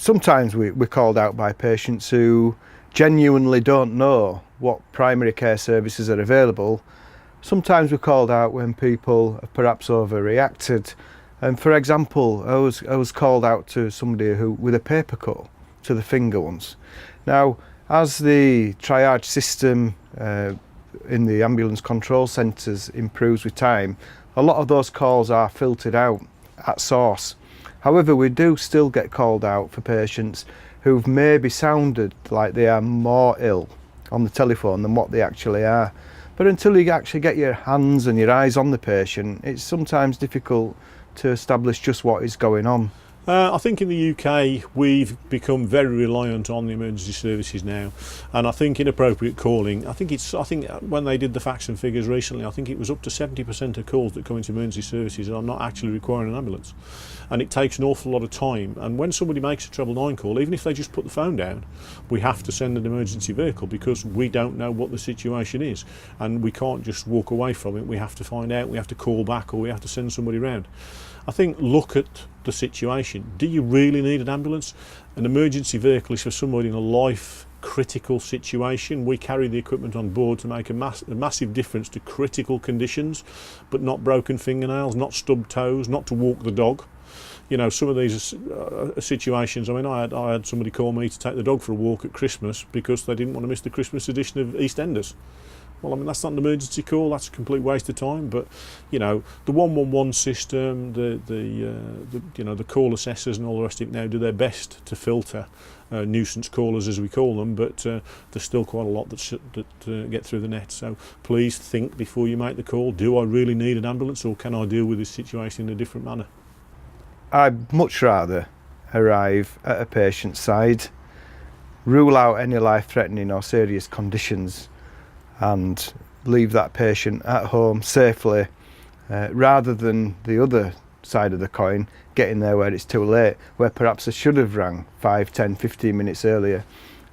Sometimes we're called out by patients who genuinely don't know what primary care services are available. Sometimes we're called out when people have perhaps overreacted. And for example, I was called out to somebody who with a paper cut to the finger once. Now, as the triage system in the ambulance control centres improves with time, a lot of those calls are filtered out at source. However, we do still get called out for patients who've maybe sounded like they are more ill on the telephone than what they actually are. But until you actually get your hands and your eyes on the patient, it's sometimes difficult to establish just what is going on. I think in the UK we've become very reliant on the emergency services now, and I think inappropriate calling, I think when they did the facts and figures recently, I think it was up to 70% of calls that come into emergency services are not actually requiring an ambulance, and it takes an awful lot of time. And when somebody makes a treble 9 call, even if they just put the phone down, we have to send an emergency vehicle because we don't know what the situation is, and we can't just walk away from it. We have to find out, we have to call back, or we have to send somebody round. I think look at the situation. Do you really need an ambulance? An emergency vehicle is for somebody in a life critical situation. We carry the equipment on board to make a massive difference to critical conditions, but not broken fingernails, not stubbed toes, not to walk the dog. You know, some of these situations, I mean, I had somebody call me to take the dog for a walk at Christmas because they didn't want to miss the Christmas edition of EastEnders. Well, I mean, that's not an emergency call, that's a complete waste of time. But, you know, the 111 system, the call assessors and all the rest of it now do their best to filter nuisance callers, as we call them, but there's still quite a lot that get through the net. So please think before you make the call. Do I really need an ambulance, or can I deal with this situation in a different manner? I'd much rather arrive at a patient's side, rule out any life-threatening or serious conditions, and leave that patient at home safely, rather than the other side of the coin, getting there where it's too late, where perhaps I should have rang 5, 10, 15 minutes earlier,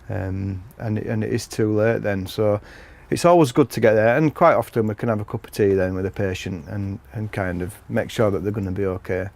and it is too late then. So it's always good to get there, and quite often we can have a cup of tea then with a patient and kind of make sure that they're going to be okay.